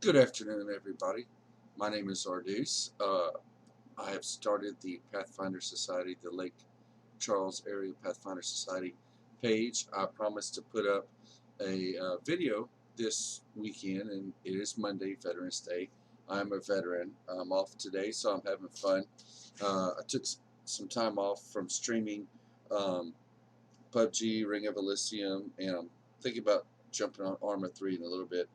Good afternoon, everybody. My name is Arduce. I have started the Pathfinder Society, the Lake Charles Area Pathfinder Society page. I promised to put up a video this weekend, and it is Monday, Veterans Day. I'm a veteran. I'm off today, so I'm having fun. I took some time off from streaming um, PUBG, Ring of Elysium, and I'm thinking about jumping on Arma 3 in a little bit.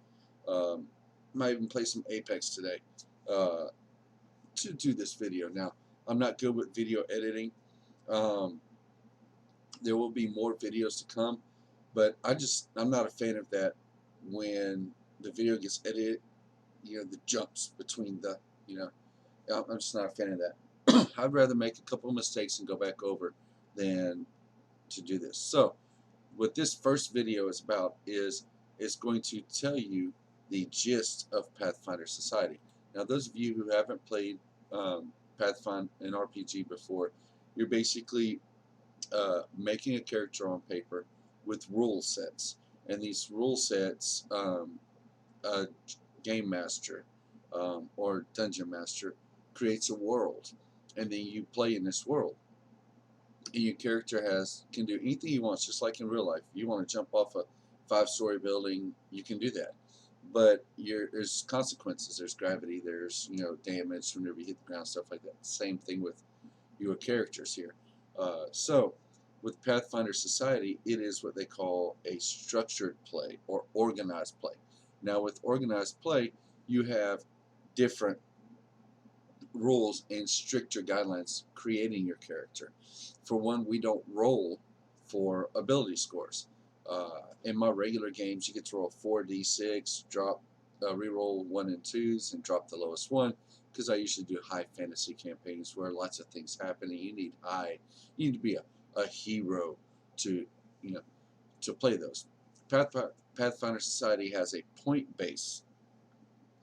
Um, might even play some Apex today uh, to do this video. Now, I'm not good with video editing. Um, there will be more videos to come, but I'm not a fan of that when the video gets edited. The jumps between I'm just not a fan of that. I'd rather make a couple of mistakes and go back over than to do this. So, what this first video is about is it's going to tell you the gist of Pathfinder Society. Now, those of you who haven't played Pathfinder an RPG before, you're basically making a character on paper with rule sets, and these rule sets, a game master or dungeon master creates a world, and then you play in this world. And your character can do anything he wants, just like in real life. You want to jump off a 5-story building, you can do that. But there's consequences. There's gravity. There's damage whenever you hit the ground, stuff like that. Same thing with your characters here. So with Pathfinder Society, it is what they call a structured play or organized play. Now with organized play, you have different rules and stricter guidelines creating your character. For one, we don't roll for ability scores. In my regular games, you get to roll 4d6, drop, reroll 1 and 2s, and drop the lowest one. Because I usually do high fantasy campaigns where lots of things happen, and you need to be a hero to to play those. Pathfinder Society has a point-based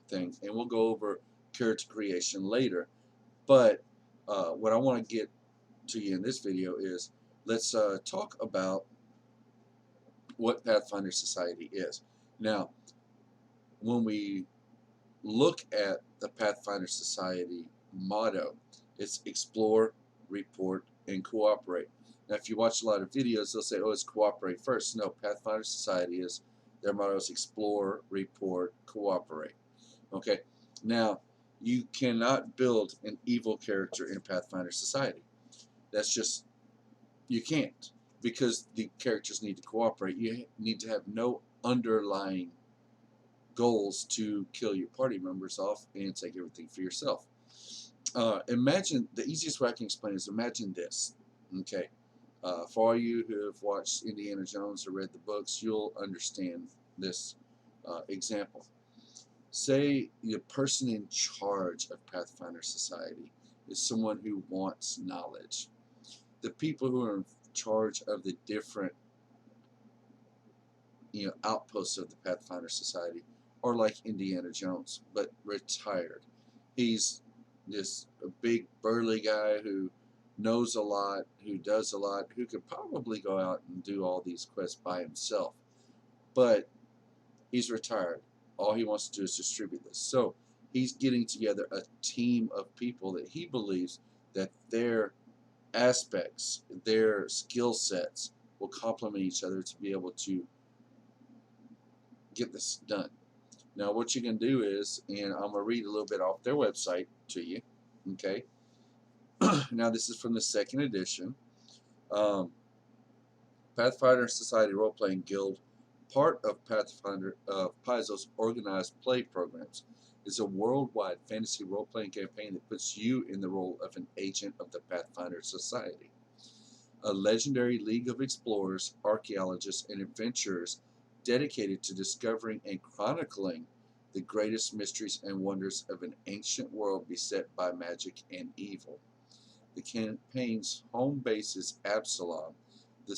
thing, and we'll go over character creation later. But what I want to get to you in this video is let's talk about what Pathfinder Society is. Now, when we look at the Pathfinder Society motto, it's explore, report, and cooperate. Now, if you watch a lot of videos, they'll say, oh, it's cooperate first. No, Pathfinder Society their motto is explore, report, cooperate. Okay, now you cannot build an evil character in Pathfinder Society. That's just, you can't, because the characters need to cooperate. You need to have no underlying goals to kill your party members off and take everything for yourself. Imagine, the easiest way I can explain is imagine this, okay? For all you who have watched Indiana Jones or read the books, you'll understand this example. Say the person in charge of Pathfinder Society is someone who wants knowledge. The people who are in charge of the different outposts of the Pathfinder Society are like Indiana Jones, but retired. He's this a big burly guy who knows a lot, who does a lot, who could probably go out and do all these quests by himself. But he's retired. All he wants to do is distribute this. So he's getting together a team of people that he believes that their aspects, their skill sets will complement each other to be able to get this done. Now what you can do is, and I'm going to read a little bit off their website to you, okay? Now this is from the 2nd edition. Pathfinder Society Role-Playing Guild, part of Paizo's organized play programs, is a worldwide fantasy role-playing campaign that puts you in the role of an agent of the Pathfinder Society, a legendary league of explorers, archaeologists, and adventurers dedicated to discovering and chronicling the greatest mysteries and wonders of an ancient world beset by magic and evil. The campaign's home base is Absalom, the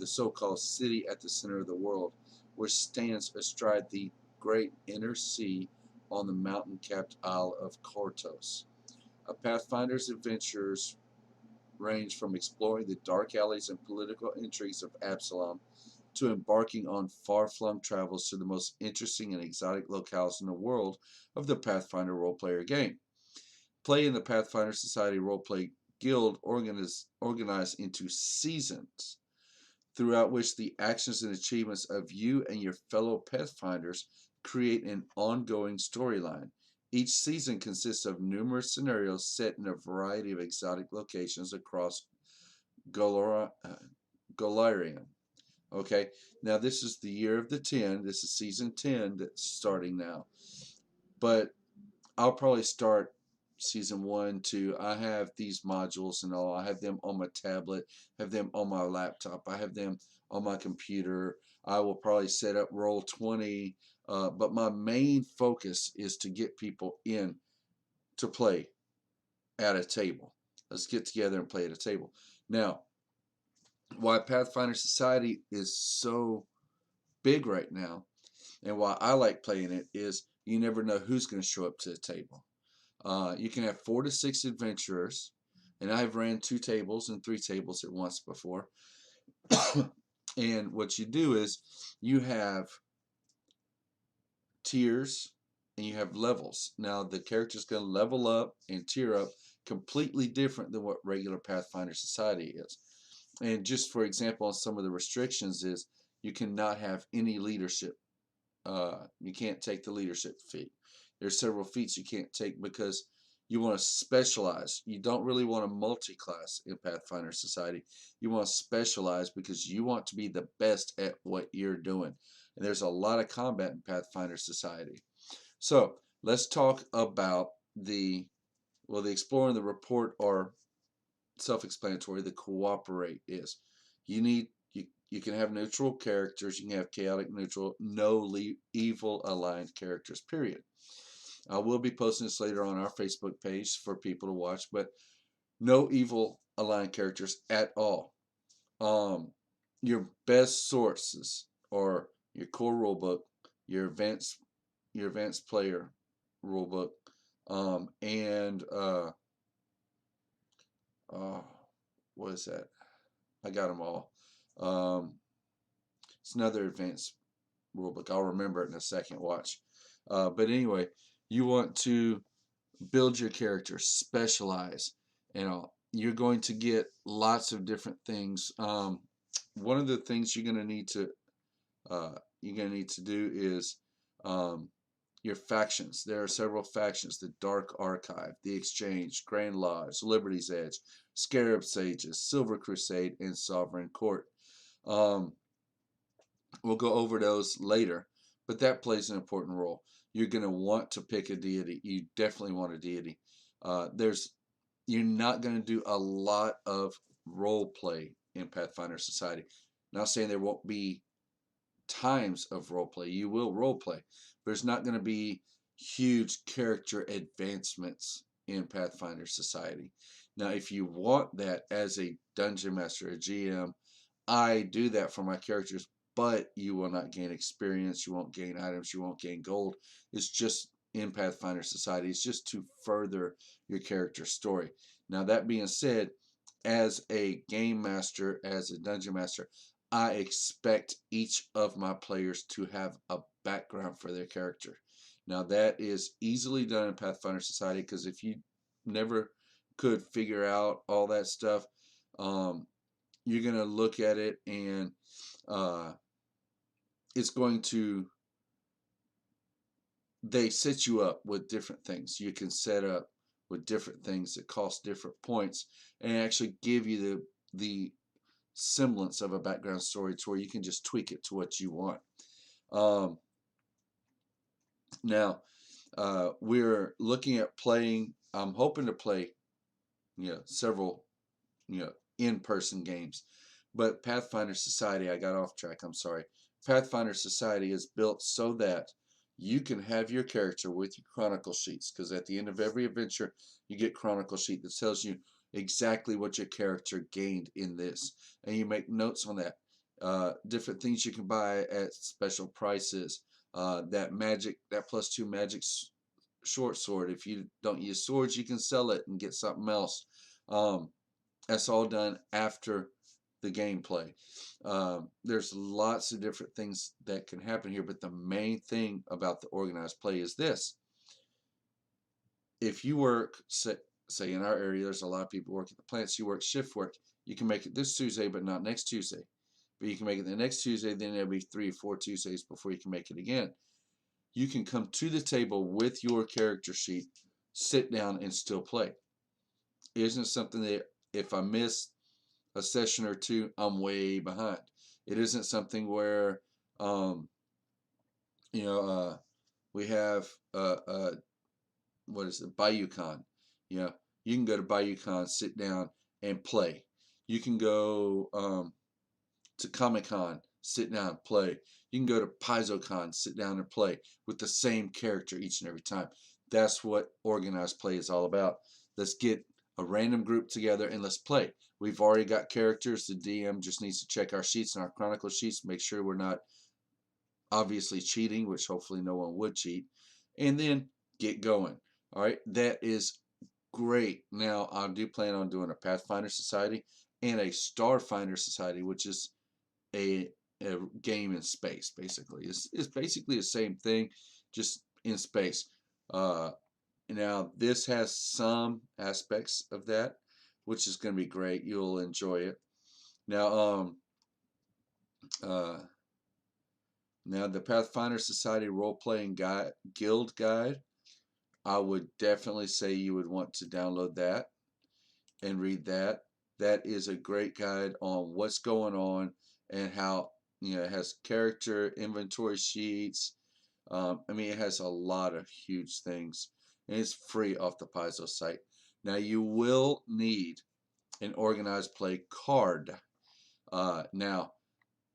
so-called city at the center of the world, which stands astride the great inner sea on the mountain-capped Isle of Kortos. A Pathfinder's adventures range from exploring the dark alleys and political intrigues of Absalom to embarking on far-flung travels to the most interesting and exotic locales in the world of the Pathfinder role-player game. Play in the Pathfinder Society Roleplay Guild organized into seasons, throughout which the actions and achievements of you and your fellow Pathfinders create an ongoing storyline. Each season consists of numerous scenarios set in a variety of exotic locations across Golarian. Okay, now this is the year of the 10. This is season 10 that's starting now. But I'll probably start season 1, 2. I have these modules and all. I have them on my tablet, have them on my laptop, I have them on my computer. I will probably set up Roll20, but my main focus is to get people in to play at a table. Let's get together and play at a table. Now, why Pathfinder Society is so big right now and why I like playing it is you never know who's going to show up to the table. You can have 4 to 6 adventurers, and I've ran 2 tables and 3 tables at once before. And what you do is you have tiers and you have levels. Now the character's going to level up and tier up completely different than what regular Pathfinder Society is. And just for example, on some of the restrictions is you cannot have any leadership. You can't take the leadership feat. There's several feats you can't take because you want to specialize. You don't really want to multi-class in Pathfinder Society. You want to specialize because you want to be the best at what you're doing. And there's a lot of combat in Pathfinder Society. So let's talk about the explore and the report are self-explanatory. The cooperate is you can have neutral characters, you can have chaotic neutral, no evil aligned characters, period. I will be posting this later on our Facebook page for people to watch, but no evil aligned characters at all. Your best sources are your core rulebook, your advanced player rulebook, and what is that? I got them all. It's another advanced rulebook. I'll remember it in a second. Watch. But anyway, you want to build your character, specialize, and all. You're going to get lots of different things. One of the things you're going to need to do is your factions. There are several factions: the Dark Archive, the Exchange, Grand Lodge, Liberty's Edge, Scarab Sages, Silver Crusade, and Sovereign Court. We'll go over those later, but that plays an important role. You're going to want to pick a deity. You definitely want a deity. You're not going to do a lot of role play in Pathfinder Society. Not saying there won't be times of role play. You will role play. There's not going to be huge character advancements in Pathfinder Society. Now, if you want that as a dungeon master, a GM, I do that for my characters, but you will not gain experience, you won't gain items, you won't gain gold. It's just in Pathfinder Society. It's just to further your character story. Now, that being said, as a game master, as a dungeon master, I expect each of my players to have a background for their character. Now, that is easily done in Pathfinder Society because if you never could figure out all that stuff, you're going to look at it and it's going to, they set you up with different things. You can set up with different things that cost different points and actually give you the semblance of a background story to where you can just tweak it to what you want. Now, we're looking at playing, I'm hoping to play, several, in-person games. But Pathfinder Society, I got off track, I'm sorry. Pathfinder Society is built so that you can have your character with your chronicle sheets, because at the end of every adventure, you get chronicle sheet that tells you exactly what your character gained in this. And you make notes on that. Different things you can buy at special prices. That +2 magic short sword. If you don't use swords, you can sell it and get something else. That's all done after the gameplay. There's lots of different things that can happen here, but the main thing about the organized play is this. If you work, say in our area, there's a lot of people work at the plants, you work shift work, you can make it this Tuesday, but not next Tuesday. But you can make it the next Tuesday, then it'll be 3 or 4 Tuesdays before you can make it again. You can come to the table with your character sheet, sit down, and still play. It isn't something that if I miss a session or two, I'm way behind. It isn't something where, um, you know, we have what is it, BayouCon. You know, you can go to BayouCon, sit down, and play. You can go to Comic Con, sit down, play. You can go to PaizoCon, sit down and play with the same character each and every time. That's what organized play is all about. Let's get a random group together and let's play. We've already got characters. The DM just needs to check our sheets and our chronicle sheets, make sure we're not obviously cheating, which hopefully no one would cheat, and then get going. All right, that is great. Now, I do plan on doing a Pathfinder Society and a Starfinder Society, which is a game in space, basically. It's basically the same thing, just in space. Uh, Now, this has some aspects of that, which is going to be great. You'll enjoy it. Now, uh, now the Pathfinder Society role-playing guide, guild guide, I would definitely say you would want to download that and read that. That is a great guide on what's going on and how, it has character inventory sheets. I mean, it has a lot of huge things, and it's free off the Paizo site. Now, you will need an organized play card. Now,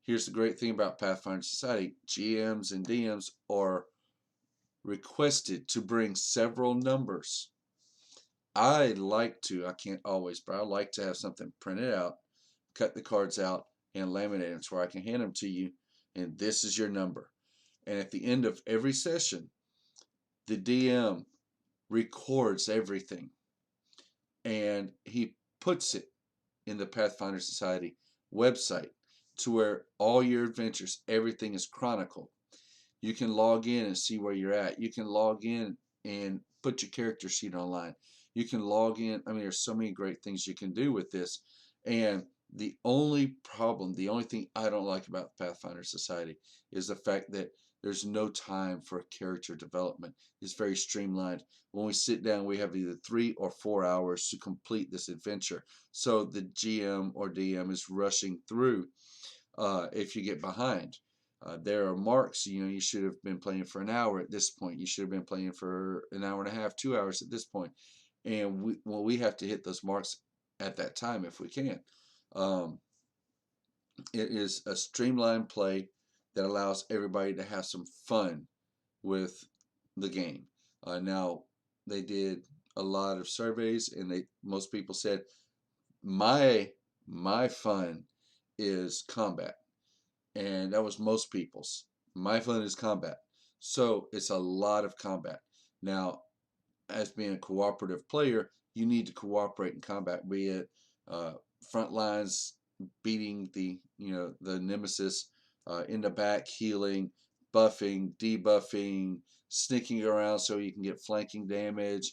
here's the great thing about Pathfinder Society: GMs and DMs are requested to bring several numbers. I can't always, but I like to have something printed out, cut the cards out, and laminate them so I can hand them to you, and this is your number. And at the end of every session, the DM records everything and he puts it in the Pathfinder Society website to where all your adventures, everything is chronicled. You can log in and see where you're at. You can log in and put your character sheet online. You can log in. I mean, there's so many great things you can do with this. And the only problem, the only thing I don't like about Pathfinder Society is the fact that there's no time for character development. It's very streamlined. When we sit down, we have either 3 or 4 hours to complete this adventure. So the GM or DM is rushing through if you get behind. There are marks, you should have been playing for an hour at this point. You should have been playing for an hour and a half, 2 hours at this point. And we have to hit those marks at that time if we can. Um, it is a streamlined play that allows everybody to have some fun with the game. Now, they did a lot of surveys, and most people said my fun is combat, and that was most people's. My fun is combat, so it's a lot of combat. Now, as being a cooperative player, you need to cooperate in combat, be it uh, front lines, beating the nemesis, in the back, healing, buffing, debuffing, sneaking around so you can get flanking damage,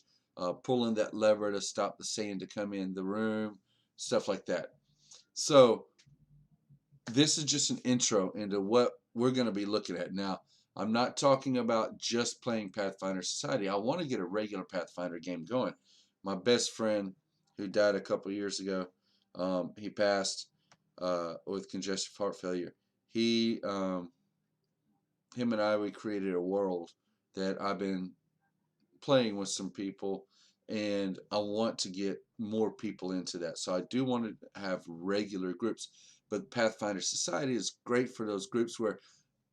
pulling that lever to stop the sand to come in the room, stuff like that. So this is just an intro into what we're going to be looking at. Now, I'm not talking about just playing Pathfinder Society. I want to get a regular Pathfinder game going. My best friend, who died a couple years ago, he passed with congestive heart failure. Him and I, we created a world that I've been playing with some people, and I want to get more people into that. So I do want to have regular groups, but Pathfinder Society is great for those groups where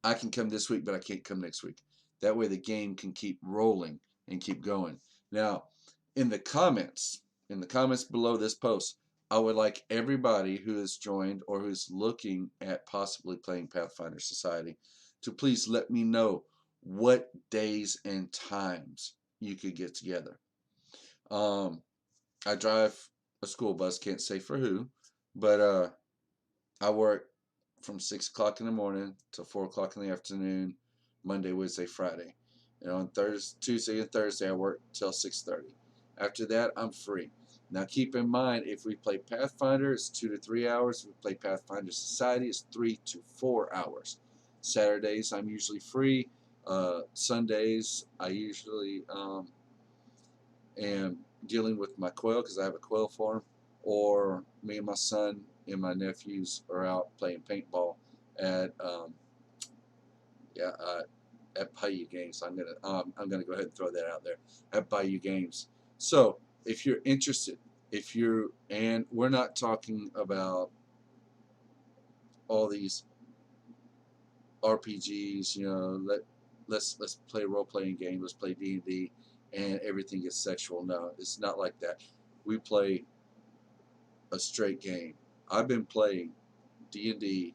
I can come this week, but I can't come next week. That way the game can keep rolling and keep going. Now, in the comments, below this post, I would like everybody who has joined or who's looking at possibly playing Pathfinder Society to please let me know what days and times you could get together. I drive a school bus, can't say for who, but I work from 6 o'clock in the morning till 4 o'clock in the afternoon, Monday, Wednesday, Friday. And on Thursday, Tuesday, and Thursday, I work till 6:30. After that, I'm free. Now, keep in mind, if we play Pathfinder, it's 2 to 3 hours. If we play Pathfinder Society, it's 3 to 4 hours. Saturdays, I'm usually free. Sundays, I usually am dealing with my quail because I have a quail farm, or me and my son and my nephews are out playing paintball at yeah at Bayou Games. I'm gonna go ahead and throw that out there at Bayou Games. So if you're interested, and we're not talking about all these RPGs, let's play a role playing game, let's play D&D, and everything is sexual. No, it's not like that. We play a straight game. I've been playing D&D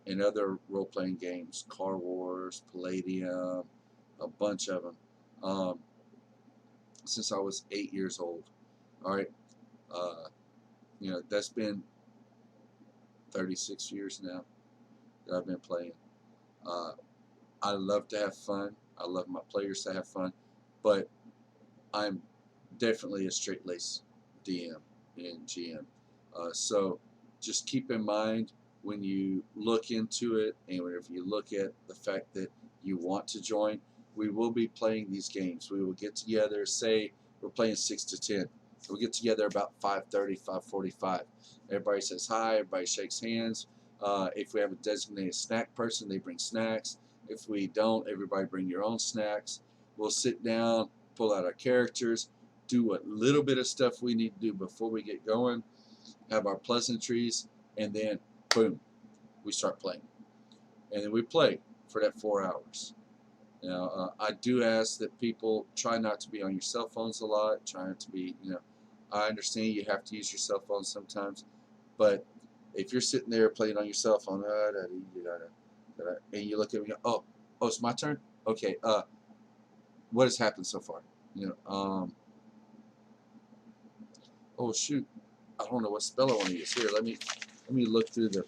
and other role-playing games, Car Wars, Palladium, a bunch of them, since I was 8 years old. All right, that's been 36 years now that I've been playing. Uh, I love to have fun. I love my players to have fun, but I'm definitely a straight-laced DM and GM. So just keep in mind when you look into it, and whenever you look at the fact that you want to join, we will be playing these games. We will get together, say we're playing 6 to 10. We'll get together about 5:30, 5:45. Everybody says hi, everybody shakes hands. If we have a designated snack person, they bring snacks. If we don't, everybody bring your own snacks. We'll sit down, pull out our characters, do what little bit of stuff we need to do before we get going, have our pleasantries, and then boom, we start playing. And then we play for that 4 hours. I do ask that people try not to be on your cell phones a lot, try not to be, I understand you have to use your cell phone sometimes, but if you're sitting there playing on your cell phone, and you look at me, oh, it's my turn? Okay, what has happened so far? Oh shoot, I don't know what spell I want to use. Here, let me look through the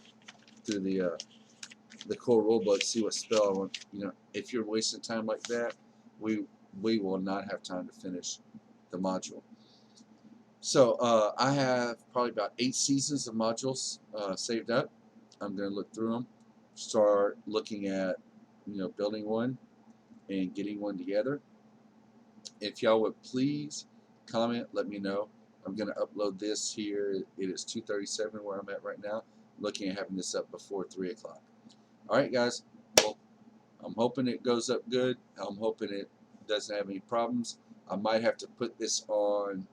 core rulebook, see what spell I want. If you're wasting time like that, we will not have time to finish the module. So I have probably about 8 seasons of modules saved up. I'm going to look through them, start looking at building one and getting one together. If y'all would please comment, let me know. I'm going to upload this here. It is 2:37 where I'm at right now. Looking at having this up before 3 o'clock. All right, guys. Well, I'm hoping it goes up good. I'm hoping it doesn't have any problems. I might have to put this on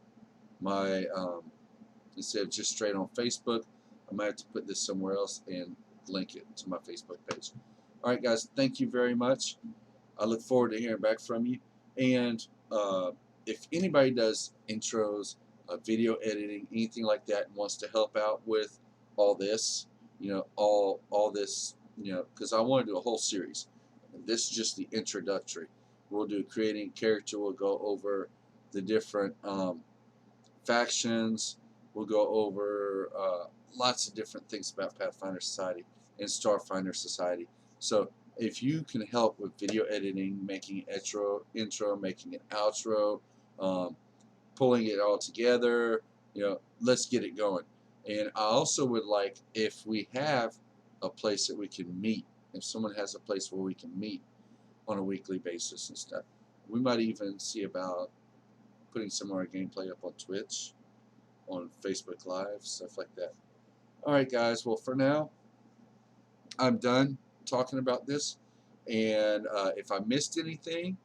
my, instead of just straight on Facebook, I might have to put this somewhere else and link it to my Facebook page. All right, guys. Thank you very much. I look forward to hearing back from you. And if anybody does intros, video editing, anything like that, and wants to help out with all this, all this, because I want to do a whole series. And this is just the introductory. We'll do creating character. We'll go over the different factions. We'll go over lots of different things about Pathfinder Society and Starfinder Society. So if you can help with video editing, making an intro, making an outro, pulling it all together, let's get it going. And I also would like, if we have a place that we can meet, if someone has a place where we can meet on a weekly basis and stuff, we might even see about putting some of our gameplay up on Twitch, on Facebook Live, stuff like that. All right, guys. Well, for now, I'm done talking about this. And if I missed anything,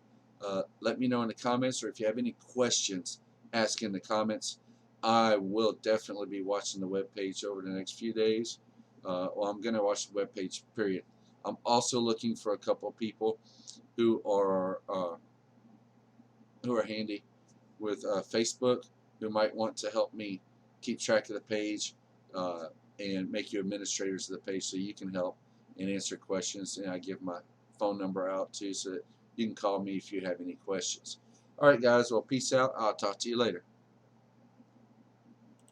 let me know in the comments, or if you have any questions, ask in the comments. I will definitely be watching the webpage over the next few days. Well, I'm going to watch the webpage, period. I'm also looking for a couple people who are handy with Facebook, who might want to help me keep track of the page and make you administrators of the page so you can help and answer questions. And I give my phone number out too, so that you can call me if you have any questions. All right, guys. Well, peace out. I'll talk to you later.